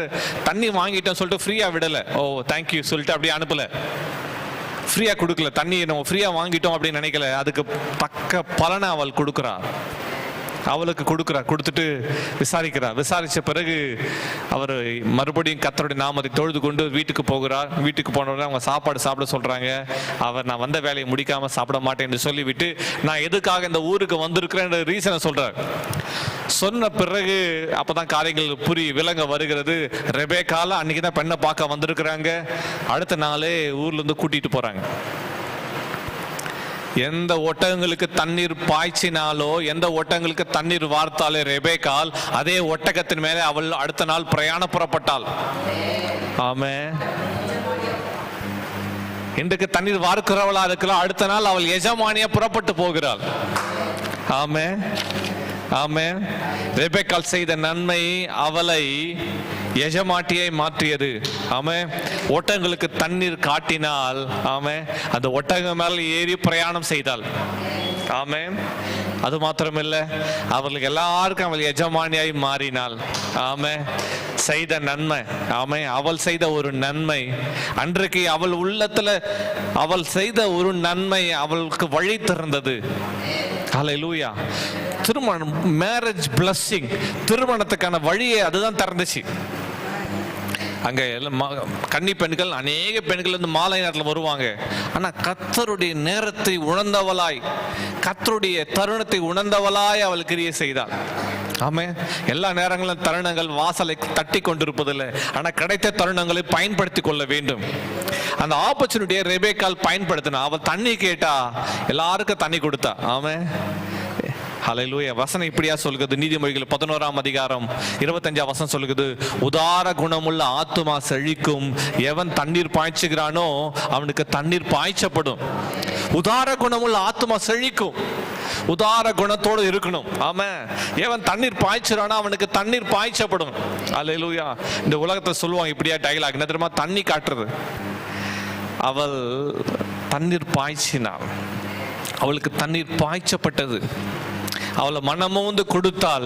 தண்ணி வாங்கிட்டோம் சொல்லிட்டு ஃப்ரீயா விடல. ஓ தேங்க்யூ சொல்லிட்டு அப்படியே அனுப்பல, ஃப்ரீயா கொடுக்கல. தண்ணி நம்ம ஃப்ரீயா வாங்கிட்டோம் அப்படின்னு நினைக்கல, அதுக்கு தக்க பலனை அவள் கொடுக்குறா. அவளுக்கு கொடுத்துட்டு விசாரிச்ச பிறகு அவர் மறுபடியும் கர்த்தருடைய நாமத்தை தொழுது கொண்டு வீட்டுக்கு போகிறார். வீட்டுக்கு போனவங்க அவங்க சாப்பிட சொல்றாங்க. அவர் நான் வந்த வேலையை முடிக்காம சாப்பிட மாட்டேன் என்று சொல்லிவிட்டு, நான் எதுக்காக இந்த ஊருக்கு வந்திருக்கிறேன் ரீசனை சொல்றார். சொன்ன பிறகு அப்பதான் காரியங்கள் விளங்க வருகிறது. ரெபேக்கால அன்னைக்கு தான் பெண்ணை பார்க்க வந்திருக்கிறாங்க. அடுத்த நாளே ஊர்ல இருந்து கூட்டிட்டு போறாங்க. எந்த ஒட்டகங்களுக்கு தண்ணீர் பாய்ச்சினாலோ, எந்த ஒட்டகங்களுக்கு தண்ணீர் வார்த்தாலே ரெபேக்காள், அதே ஒட்டகத்தின் மேலே அவள் அடுத்த நாள் பிரயாணம் புறப்பட்டாள். ஆமே, இன்றைக்கு தண்ணீர் வார்க்கிறவளா இருக்கலாம், அடுத்த நாள் அவள் எஜமானியா புறப்பட்டு போகிறாள். ஆமே, ஆமே. ரெபேக்காள் செய்த நன்மை அவளை எஜமாட்டியை மாற்றியது. ஆமே, ஒட்டகங்களுக்கு தண்ணீர் காட்டினால், ஆமே, அந்த ஒட்டகம் மேல ஏறி பிரயாணம் செய்தாள். ஆமே, அது மாத்திரமில்லை, அவர்களுக்கு எல்லாருக்கும் அவள் எஜமானியாய் மாறினாள். ஆமே, செய்த நன்மை. ஆமே, அவள் செய்த ஒரு நன்மை அன்றைக்கு அவள் உள்ளத்துல அவள் செய்த ஒரு நன்மை அவளுக்கு வழி திறந்தது. ஹல்லேலூயா. திருமணம், மேரேஜ் பிளஸ்ஸிங், திருமணத்துக்கான வழியை அதுதான் திறந்துச்சு. அங்க எல்லாம் கன்னி பெண்கள், அநேக பெண்கள் வந்து மாலை நேரத்தில் வருவாங்க. ஆனா கர்த்தருடைய நேரத்தை உணர்ந்தவளாய், கர்த்தருடைய தருணத்தை உணர்ந்தவளாய் அவள் கிரியை செய்தாள். ஆமே, எல்லா நேரங்களும் தருணங்கள் வாசலை தட்டி கொண்டிருப்பதில்லை. ஆனா கிடைத்த தருணங்களை பயன்படுத்தி கொள்ள வேண்டும். அந்த ஆப்பர்ச்சுனிட்டியை ரெபேக்காள் பயன்படுத்தினா. அவள் தண்ணி கேட்டா, எல்லாருக்கும் தண்ணி கொடுத்தா. ஆமே, ஹல்லேலூயா. வசனம் இப்படியா சொல்லுது, நீதிமொழிகள் 11ஆம் அதிகாரம் 25ஆம் வசனம் சொல்லுது, உதார குணமுள்ள ஆத்துமா செழிக்கும், எவன் தண்ணீர் பாய்ச்சுகிறானோ அவனுக்கு தண்ணீர் பாய்ச்சப்படும். உதார குணமுள்ள ஆத்துமா செழிக்கும், உதார குணத்தோடு இருக்கணும். ஆமா, எவன் தண்ணீர் பாய்ச்சுறானோ அவனுக்கு தண்ணீர் பாய்ச்சப்படும். ஹல்லேலூயா. இந்த உலகத்தை சொல்லுவாங்க இப்படியா டைலாக், என்ன தெரியுமா, தண்ணி காட்டுறது. அவள் தண்ணீர் பாய்ச்சினாள், அவளுக்கு தண்ணீர் பாய்ச்சப்பட்டது. அவளை மனமோந்து கொடுத்தாள்.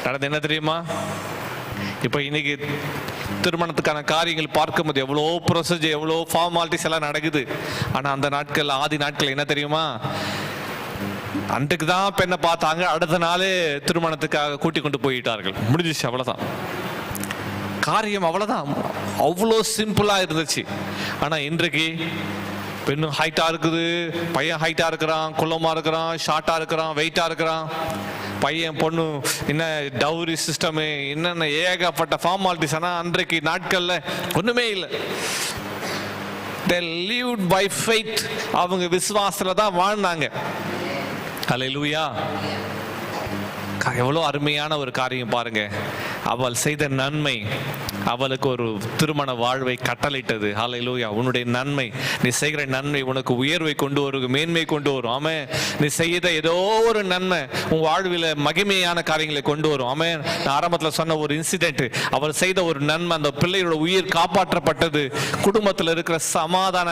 நடந்து என்ன தெரியுமா, இப்ப இன்னைக்கு திருமணத்துக்கான காரியங்கள் பார்க்கும்போது எவ்வளோ ப்ரொசீஜர், எவ்வளோ ஃபார்மாலிட்டிஸ் எல்லாம் நடக்குது. ஆனால் அந்த நாட்கள், ஆதி நாட்கள் என்ன தெரியுமா, அன்றைக்கு தான் பெண்ணை பார்த்தாங்க, அடுத்த நாளே திருமணத்துக்காக கூட்டி கொண்டு போயிட்டார்கள், முடிஞ்சிச்சு, அவ்வளோதான் காரியம், அவ்வளோதான். அவ்வளோ சிம்பிளாக இருந்துச்சு. ஆனால் இன்றைக்கு பெண்ணும் ஹைட்டாக இருக்குது, பையன் ஹைட்டாக இருக்கிறான், குள்ளமாக இருக்கிறான், ஷார்ட்டாக இருக்கிறான், வெயிட்டாக இருக்கிறான், பையன் பொண்ணு என்ன டவுரி சிஸ்டமு, என்னென்ன ஏகப்பட்ட ஃபார்மாலிட்டிஸ். ஆனால் அன்றைக்கு நாட்களில் ஒன்றுமே இல்லை. They lived by faith. அவங்க விசுவாசத்துல தான் வாழ்ந்தாங்க. ஹல்லேலூயா. எவ்வளோ அருமையான ஒரு காரியம் பாருங்க. அவள் செய்த நன்மை அவளுக்கு ஒரு திருமண வாழ்வை கட்டளையிட்டது. ஹல்லேலூயா. உன்னுடைய நன்மை, நீ செய்கிற நன்மை உனக்கு உயர்வை கொண்டு வரும், மேன்மை கொண்டு வரும். ஆமென். நீ செய்த ஏதோ ஒரு நன்மை உன் வாழ்வில் மகிமையான காரியங்களை கொண்டு வரும். ஆமென். நான் ஆரம்பத்தில் சொன்ன ஒரு இன்சிடென்ட், அவள் செய்த ஒரு நன்மை, அந்த பிள்ளையோட உயிர் காப்பாற்றப்பட்டது. குடும்பத்தில் இருக்கிற சமாதான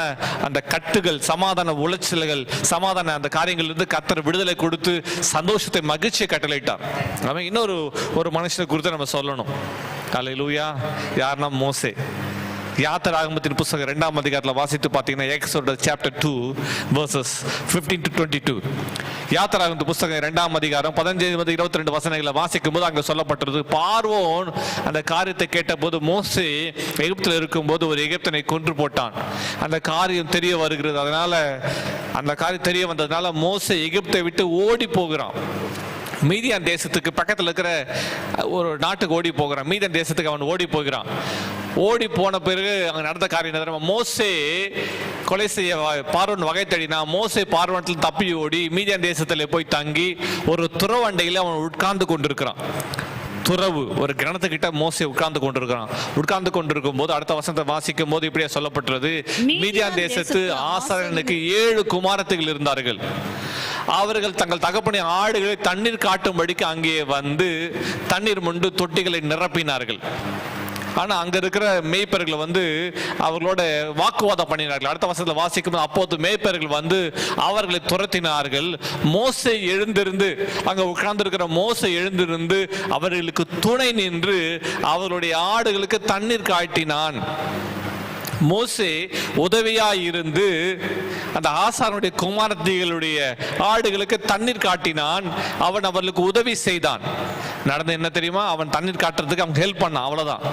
அந்த கட்டுகள், சமாதான உளைச்சல்கள், சமாதான அந்த காரியங்களிலிருந்து கர்த்தர் விடுதலை கொடுத்து சந்தோஷத்தை, மகிழ்ச்சியை கட்டளையிட்டார். ஆமென். இன்னொரு மனுஷனை குறித்து நம்ம சொல்லணும். ஹல்லேலூயா. யார்னா மோசே. யாத்திராகமத்தின் புத்தகம் 2ஆம் அதிகாரத்தில் வாசித்து பார்த்தீங்கன்னா, எக்ஸோடஸ் சாப்டர் 2 verses 15 to 22. யாத்திராகமத்தின் புத்தகம் 2ஆம் அதிகாரம் 15-22 வசனங்களை வாசிக்கும் போது அங்கே சொல்லப்பட்டது, பார்வோன் அந்த காரியத்தை கேட்ட போது, மோசே எகிப்தில் இருக்கும்போது ஒரு எகிப்தனை கொன்று போட்டான். அந்த காரியம் தெரிய வருகிறது. அதனால அந்த காரியம் தெரிய வந்ததுனால மோசே எகிப்தை விட்டு ஓடி போகிறான். மீதியான் தேசத்துக்கு பக்கத்தில் இருக்கிற ஒரு நாட்டுக்கு ஓடி போகிறான். மீதியான் தேசத்துக்கு அவன் ஓடி போகிறான். ஓடி போன பிறகு அங்கே நடந்த காரியம், மோசே கொலை செய்ய பார்வோன் வகை தேடினா. மோசே பார்வோனத்தில் தப்பி ஓடி மீதியான் தேசத்தில் போய் தங்கி ஒரு துறவண்டையில் அவன் உட்கார்ந்து கொண்டிருக்கிறான். துறவு ஒரு கிணத்துக்கிட்ட மோசே உட்கார்ந்து கொண்டிருக்கும் போது அடுத்த வசனத்தை வாசிக்கும் போது இப்படியே சொல்லப்பட்டுள்ளது, மீதியான் தேசத்து ஆசாரியனுக்கு 7 குமாரத்திகள் இருந்தார்கள். அவர்கள் தங்கள் தகப்பனை ஆடுகளை தண்ணீர் காட்டும்படிக்கு அங்கே வந்து தண்ணீர் முண்டு தொட்டிகளை நிரப்பினார்கள். ஆனா அங்க இருக்கிற மேய்ப்பர்கள் வந்து அவர்களோட வாக்குவாதம் பண்ணினார்கள். அடுத்த வசனத்துல வாசிக்கும், அப்போது மேய்ப்பர்கள் வந்து அவர்களை துரத்தினார்கள். மோசே எழுந்திருந்து, அங்க உட்கார்ந்து இருக்கிற மோசே எழுந்திருந்து அவர்களுக்கு துணை நின்று அவர்களுடைய ஆடுகளுக்கு தண்ணீர் காட்டினான். மோசே உதவியாய் இருந்து அந்த ஆசாரனுடைய குமாரத்திகளுடைய ஆடுகளுக்கு தண்ணீர் காட்டினான். அவன் அவர்களுக்கு உதவி செய்தான். நடந்து என்ன தெரியுமா, அவன் தண்ணீர் காட்டுறதுக்கு அவங்க ஹெல்ப் பண்ணான், அவ்வளவுதான்.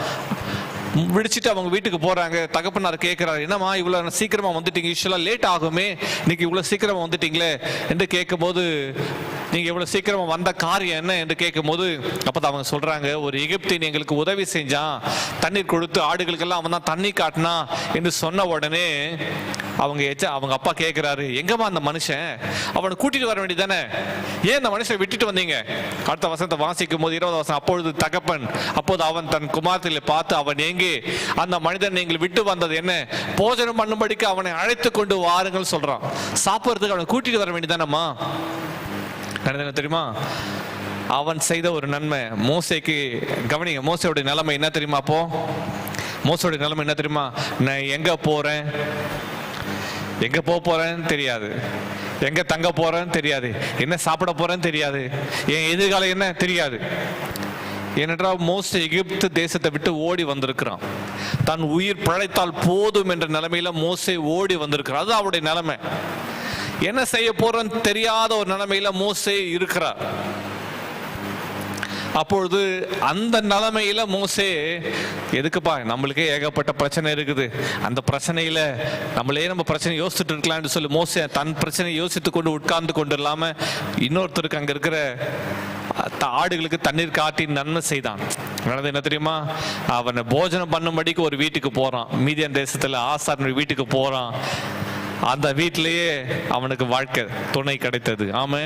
விடிச்சிட்டு அவங்க வீட்டுக்கு போறாங்க. தகப்பனார் கேட்கிறாரு, என்னம்மா இவ்வளவு சீக்கிரமா வந்துட்டீங்க, யூஸ்வலா லேட் ஆகுமே, இன்னைக்கு இவ்வளவு சீக்கிரமா வந்துட்டீங்களே என்று கேட்கும் போது, நீங்க இவ்வளவு சீக்கிரமா வந்த காரியம் என்ன என்று கேட்கும் போது, அப்பதான் அவங்க சொல்றாங்க, ஒரு எகிப்தியன் எங்களுக்கு உதவி செஞ்சான், தண்ணீர் கொடுத்து ஆடுகளுக்கெல்லாம் அவன் தான் தண்ணி காட்டினா என்று சொன்ன உடனே அவங்க அப்பா கேட்கிறாரு, எங்கம்மா அந்த மனுஷன், அவனை கூட்டிட்டு வர வேண்டியதானே, ஏன் அந்த மனுஷனை விட்டுட்டு வந்தீங்க? அடுத்த வசனத்தை வாசிக்கும் போது 20 வசனம், அப்பொழுது தகப்பன், அப்போது அவன் தன் குமாரத்திலே பார்த்து, அவன் எங்கே, அந்த மனிதன் நீங்கள் விட்டு வந்தது என்ன, போஜனம் பண்ணும்படிக்கு அவனை அழைத்து கொண்டு வாருங்கள் சொல்றான். சாப்பிடுறதுக்கு அவனை கூட்டிட்டு வர வேண்டியதானம்மா. தெரியுமா, அவன் செய்த ஒரு நன்மை மோசேக்கு. கவனிங்க, மோசேவுடைய நிலைமை என்ன தெரியுமா? அப்போ மோசேவுடைய நிலைமை என்ன தெரியுமா? நான் எங்க போறேன், எங்க போறேன்னு தெரியாது, எங்க தங்க போறேன்னு தெரியாது, என்ன சாப்பிட போறேன்னு தெரியாது, என் எதிர்காலம் என்ன தெரியாது. ஏனென்றால் மோசே எகிப்து தேசத்தை விட்டு ஓடி வந்திருக்கிறான். தன் உயிர் பிழைத்தால் போதும் என்ற நிலைமையில மோசே ஓடி வந்திருக்கிறான். அது அவருடைய நிலைமை. என்ன செய்ய போறன்னு தெரியாத ஒரு நிலைமையில மோசே இருக்கிறார். அப்பொழுது அந்த நிலைமையில மோசே, எதுக்குப்பா, நம்மளுக்கே ஏகப்பட்ட பிரச்சனை இருக்குது, அந்த பிரச்சனையில நம்ம பிரச்சனை யோசிச்சுட்டு இருக்கலாம்னு சொல்லி மோசே தன் பிரச்சனையை யோசித்து கொண்டு உட்கார்ந்து கொண்டு இல்லாம இன்னொருத்தருக்கு அங்க இருக்கிற ஆடுகளுக்கு தண்ணீர் காட்டி நன்மை செய்தான். என்ன தெரியுமா, அவனை போஜனம் பண்ணும்படிக்கு ஒரு வீட்டுக்கு போறான். மீதியான் தேசத்துல ஆசாரனுடைய வீட்டுக்கு போறான். அந்த வீட்டிலேயே அவனுக்கு வாழ்க்கை துணை கிடைத்தது. ஆமா,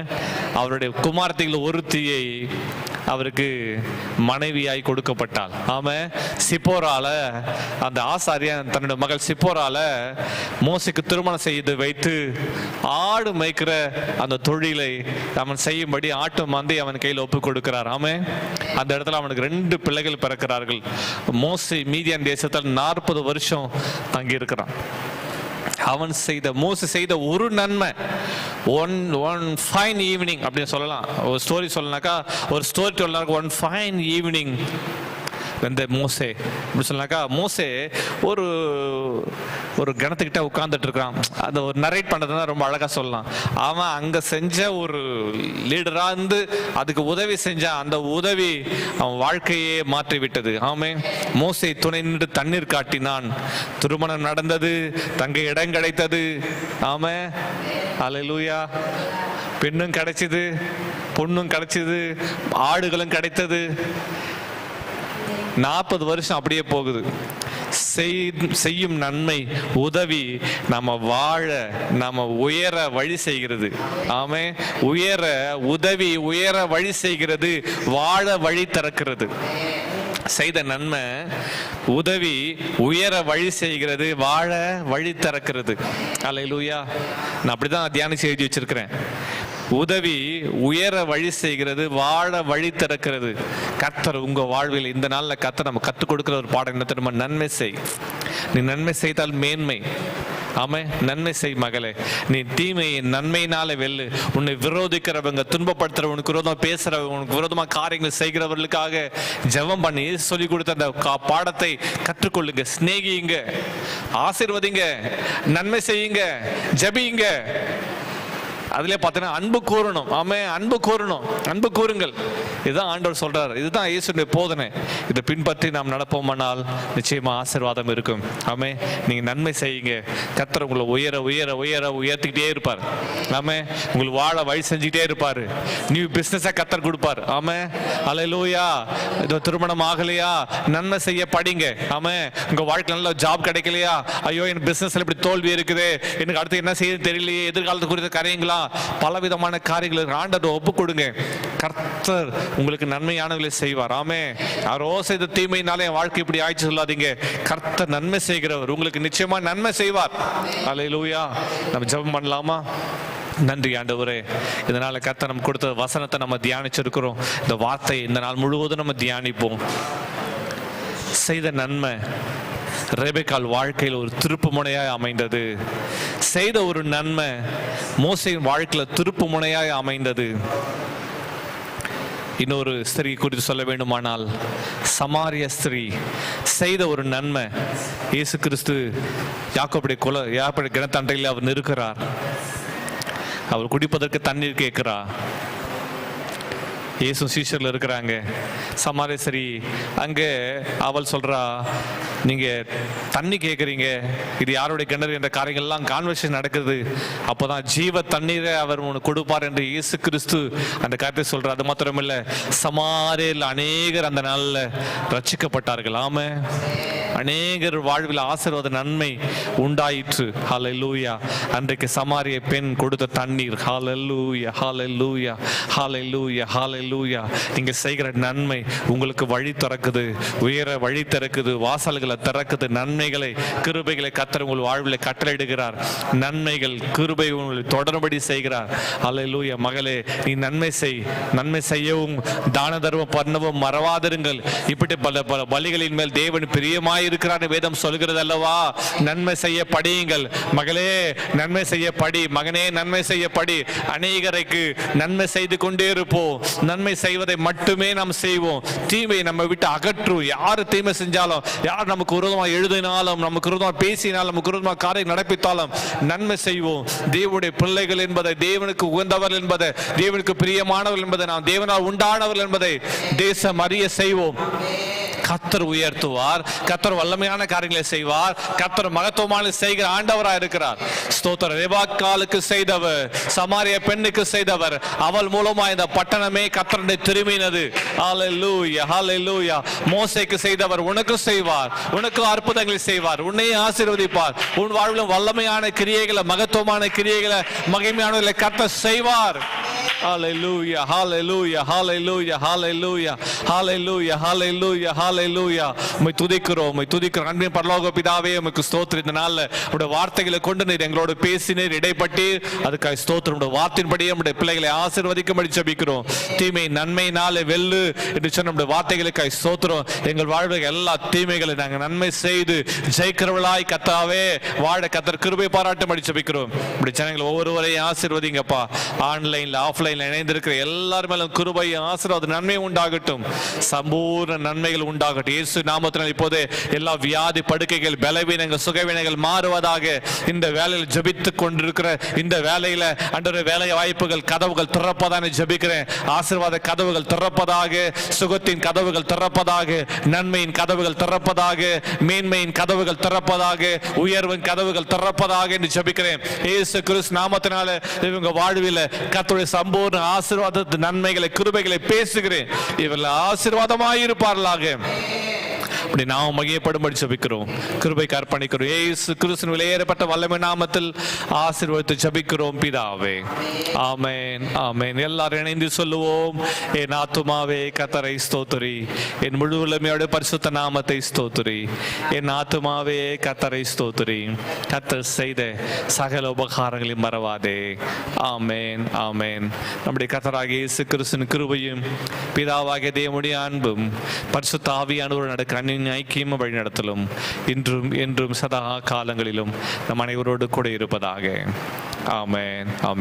அவருடைய குமாரத்திகள் ஒருத்தியை அவருக்கு மனைவியாய் கொடுக்கப்பட்டாள். ஆமா, சிப்போரால, அந்த ஆசாரியன் தன்னுடைய மகள் சிப்போரால மோசேக்கு திருமணம் செய்து வைத்து ஆடு மேய்க்கிற அந்த தொழிலை அவன் செய்யும்படி ஆட்டு மந்தை அவன் கையில் ஒப்பு கொடுக்கிறார். ஆமா, அந்த இடத்துல அவனுக்கு 2 பிள்ளைகள் பிறக்கிறார்கள். மோசே மீதியான் தேசத்தில் 40 வருஷம் தங்கி இருக்கிறான். மோசே செய்த ஒரு நன்மை, ஒன் ஃபைன் ஈவினிங் அப்படின்னு சொல்லலாம். ஒரு ஸ்டோரி சொல்லனாக்கா, ஒரு ஸ்டோரி சொல்லனாக்கா, ஒன் ஃபைன் ஈவினிங் வெந்த மோசே அப்படி சொன்னாக்கா, மோசே ஒரு ஒரு கணத்துக்கிட்ட உட்கார்ந்துட்டு இருக்கிறான். அதை ஒரு நரேட் பண்ணுறதுனா ரொம்ப அழகாக சொல்லலாம். அவன் அங்கே செஞ்ச ஒரு லீடராக இருந்து அதுக்கு உதவி செஞ்சான். அந்த உதவி அவன் வாழ்க்கையே மாற்றி விட்டது. ஆமே, மோசே துணை நின்று தண்ணீர் காட்டினான், திருமணம் நடந்தது, தங்க இடம் கிடைத்தது. ஆமே, அல்லேலூயா. பெண்ணும் கிடைச்சது, பொண்ணும் கிடைச்சது, ஆடுகளும் கிடைத்தது. 40 வருஷம் அப்படியே போகுது. செய்யும் நன்மை உதவி நம்ம வாழ, நம்ம உயர வழி செய்கிறது. ஆமே, உயர உதவி உயர வழி செய்கிறது, வாழ வழி திறக்கிறது. செய்த நன்மை உதவி உயர வழி செய்கிறது, வாழ வழி திறக்கிறது. அல்லேலூயா. நான் அப்படிதான் தியானிச்சு எழுதி வச்சிருக்கிறேன். உதவி உயர வழி செய்கிறது, வாழ வழி திறக்கிறது. கர்த்தர் உங்க வாழ்வில் இந்த நாள்ல கர்த்தர் நம்ம கற்றுக் கொடுக்கிற ஒரு பாடம் என்ன தெரியுமா? நன்மை செய். நீ நன்மை செய்தால் மேன்மை. ஆமே, நன்மை செய் மகளே. நீ தீமையை நன்மையினால வெல்லு. உன்னை விரோதிக்கிறவங்க, துன்பப்படுத்துறவனுக்கு விரோதமா பேசுறவங்க, உனக்கு விரோதமா காரியங்கள் செய்கிறவர்களுக்காக ஜெபம் பண்ணி சொல்லி கொடுத்த அந்த பாடத்தை கற்றுக்கொள்ளுங்க, சிநேகியுங்க, ஆசீர்வதிங்க, நன்மை செய்யுங்க, ஜெபியுங்க. அதுல பார்த்தீங்கன்னா அன்பு கூறணும். ஆமே, அன்பு கூறணும், அன்பு கூறுங்கள். இதுதான் ஆண்டவர் சொல்றாரு. இதுதான் இயேசுடைய போதனை. இதை பின்பற்றி நாம் நடப்போமானால் நிச்சயமா ஆசீர்வாதம் இருக்கும். ஆமே, நீங்க நன்மை செய்யுங்க. கர்த்தர் உங்களை உயர உயர உயர உயர்த்திக்கிட்டே இருப்பார். ஆமே, உங்களுக்கு வாழ வழி செஞ்சுக்கிட்டே இருப்பாரு. நியூ பிசினஸை கர்த்தர் கொடுப்பார். ஆமே, அல்லேலூயா. இது திருமணம் ஆகலையா, நன்மை செய்ய படிங்க. ஆமே, உங்க வாழ்க்கை நல்ல ஜாப் கிடைக்கலையா, ஐயோ என் பிசினஸ்ல இப்படி தோல்வி இருக்குது, எனக்கு அடுத்து என்ன செய்ய தெரியலையே, எதிர்காலத்து குறித்த காரியங்களா, பலவிதமான காரியங்களுக்கு ஆண்டவரை ஒப்பு கொடுங்க. கர்த்தர் உங்களுக்கு நன்மையானவர்களை செய்வார். ஆமே, யாரோ செய்த தீமையினாலே என் வாழ்க்கை இப்படி ஆயிடுச்சு சொல்லாதீங்க. கர்த்தர் நன்மை செய்கிறவர், உங்களுக்கு நிச்சயமா நன்மை செய்வார். அல்லேலூயா. நம்ம ஜெபம் பண்ணலாமா? நன்றி ஆண்டவரே, இதனால கர்த்தர் நம்ம கொடுத்த வசனத்தை நம்ம தியானிச்சிருக்கிறோம். இந்த வார்த்தை இந்த நாள் முழுவதும் நம்ம தியானிப்போம். செய்த நன்மை ரெபெக்காள் வாழ்க்கையில் ஒரு திருப்பு முனையாய் அமைந்தது. செய்த ஒரு நன்மை மோசேயின் வாழ்க்கையில் திருப்பு முனையாய் அமைந்தது. இன்னொரு ஸ்திரீ குறித்து சொல்ல வேண்டுமானால், சமாரிய ஸ்திரீ செய்த ஒரு நன்மை. இயேசு கிறிஸ்து யாக்கோபுடைய கிணத்தண்டையில் அவர் நிற்கிறார். அவர் குடிப்பதற்கு தண்ணீர் கேட்கிறார். இயேசு சீஷர்ல இருக்கிறாங்க. சமாரேஸ்வரி அங்கே அவள் சொல்றா, நீங்க தண்ணி கேட்குறீங்க, இது யாருடைய கிணறு என்ற காரியங்கள்லாம் கான்வர்சேஷன் நடக்குது. அப்போதான் ஜீவ தண்ணீரை அவர் உனக்கு கொடுப்பார் என்று இயேசு கிறிஸ்து அந்த காரியத்தை சொல்றார். அது மாத்திரமில்ல, சமாரியில் அநேகர் அந்த நாளில் ரட்சிக்கப்பட்டார்கள். ஆமே, அநேகர் வாழ்வில் ஆசீர்வாத நன்மை உண்டாயிற்று. ஹல்லேலூயா. அன்றைக்கு சமாரிய பெண் கொடுத்த தண்ணீர். ஹல்லேலூயா, ஹல்லேலூயா, ஹல்லேலூயா, ஹல்லேலூயா. நீங்க செய்கிற நன்மை உங்களுக்கு வழி திறக்குது, உயர வழி திறக்குது, வாசல்களை திறக்குது. நன்மைகளை, கிருபைகளை கர்த்தர் உங்கள் வாழ்வில் கட்டளையிடுகிறார். நன்மைகள், கிருபை உங்களை தொடர்படி செய்கிறார். ஹல்லேலூயா. மகளே, நீ நன்மை செய். நன்மை செய்யவும் தான தர்மம் பண்ணவும் மறவாதிருங்கள். இப்படி பல பல பலிகளின் மேல் தேவன் பிரியமாய் இருக்கிறார் வேதம் சொல்கிறது அல்லவா? நன்மை செய்ய படியுங்கள் மகளே, நன்மை செய்ய படி மகனே, நன்மை செய்ய படி. அநேகருக்கு நன்மை செய்து கொண்டே இருப்போம். நன்மை செய்வதை மட்டுமே நாம் செய்வோம். தீமையை நம்ம விட்டு அகற்றும். யாரு தீமை செஞ்சாலும், யார் நமக்கு விரோதமாக எழுதினாலும், நமக்கு விரோதமாக பேசினாலும், நமக்கு விரோதமாக காரியம் நடப்பித்தாலும் நன்மை செய்வோம். தேவனுடைய பிள்ளைகள் என்பதை, தேவனுக்கு உகந்தவர் என்பதை, தேவனுக்கு பிரியமானவர் என்பதை, நாம் தேவனால் உண்டானவர் என்பதை தேசம் அறிய செய்வோம். கர்த்தர் உயர்த்துவார். கர்த்தர் வல்லமையான காரியங்களை செய்வார். கர்த்தர் மகத்துவமான செய்கிற ஆண்டவராக இருக்கிறார். ஸ்தோத்திரம். ரெபெக்காளுக்கு செய்தவர், சமாரிய பெண்ணுக்கு செய்தவர், அவள் மூலமா இந்த பட்டணமே கர்த்தரை திரும்பினது. ஹல்லேலூயா, ஹல்லேலூயா. மோசேக்கு செய்தவர் உனக்கு செய்வார். உனக்கு அற்புதங்களை செய்வார். உன்னை ஆசீர்வதிப்பார். உன் வாழ்வில் வல்லமையான கிரியைகளை, மகத்துவமான கிரியைகளை, மகிமையானவர்களை கர்த்தர் செய்வார். ஹல்லேலூயா, ஹல்லேலூயா, ஹல்லேலூயா, ஹல்லேலூயா, ஹல்லேலூயா, ஹல்லேலூயா, ஹல்லேலூயா. உம்மை துதிக்கிறோம், உம்மை துதிக்கிறோம். அன்பின் பரலோக பிதாவே, உமக்கு ஸ்தோத்திரம். இந்த நாள்ல உம்முடைய வார்த்தைகளை கொண்டு நீர் எங்களோடு பேசினீர், இடைப்பட்டு அதுக்காக ஸ்தோத்திரம். உம்முடைய வார்த்தையின்படியே உம்முடைய பிள்ளைகளை ஆசீர்வதிக்கும்படி ஜெபிக்கிறோம். தீமை நன்மையினாலே வெல்லு என்று சொன்ன உம்முடைய வார்த்தைகளுக்காக ஸ்தோத்திரம். எங்கள் வாழ்வில் எல்லா தீமைகளை நாங்கள் நன்மை செய்து ஜெயிக்கிறவளாய் கர்த்தாவே வாழ கர்த்தர் கிருபை பாராட்டும்படி ஜெபிக்கிறோம். இப்படி ஜனங்கள் ஒவ்வொருவரையும் ஆசீர்வதிங்கப்பா. ஆன்லைன்ல, ஆஃப்லைன் ஆன்லைன்ல இணைந்திருக்கிற எல்லாரும் மேலும் கிருபை, ஆசீர்வாதம், நன்மை உண்டாகட்டும். சம்பூர்ண நன்மைகள் உண்டாகட்டும். இயேசு நாமத்தினால் இப்போது எல்லா வியாதி படுக்கைகள், பலவீனங்கள், சுகவீனங்கள் மாறுவதாக. இந்த வேலையில் ஜெபித்துக் கொண்டிருக்கிற இந்த வேலையில ஆண்டவரே வேலை வாய்ப்புகள் கதவுகள் திறப்பதாக ஜெபிக்கிறேன். ஆசீர்வாத கதவுகள் திறப்பதாக, சுகத்தின் கதவுகள் திறப்பதாக, நன்மையின் கதவுகள் திறப்பதாக, மேன்மையின் கதவுகள் திறப்பதாக, உயர்வின் கதவுகள் திறப்பதாக என்று ஜெபிக்கிறேன். இயேசு கிறிஸ்து நாமத்தினால இவங்க வாழ்வில் கர்த்தருடைய சம்பூர்ண ஆசீர்வாதத்தின் நன்மைகளை, கிருபைகளை பேசுகிறேன். இவர்கள் ஆசீர்வாதமாய் இருப்பார்களாக. அப்படி நாம் மகிமைப்படும்படி ஜெபிக்கிறோம். கிருபைக்கு அர்ப்பணிக்கிறோம். இயேசு கிறிஸ்துவின் விலையேறப்பட்ட வல்லமை நாமத்தில் ஆசீர்வதித்து ஜெபிக்கிறோம் பிதாவே. ஆமென், ஆமென். எல்லாரும் இணைந்து சொல்லுவோம். என் ஆத்துமாவே கர்த்தரை ஸ்தோத்திரி, என் முழு உள்ளமையோட பரிசுத்த நாமத்தை ஸ்தோத்திரி. என் ஆத்துமாவே கர்த்தரை ஸ்தோத்திரி, கர்த்தர் செய்த சகல உபகாரங்களையும் மறவாதே. ஆமென், ஆமென். நம்முடைய கர்த்தராகிய இயேசு கிறிஸ்துவின் கிருபையும் பிதாவாகிய தேவனுடைய அன்பும் பரிசுத்த ஆவியானவர் நடக்க ஐக்கியமும் வழி நடத்தலும் இன்றும் என்றும் சதா காலங்களிலும் நம் அனைவரோடு கூட இருப்பதாக. ஆமென், ஆமென்.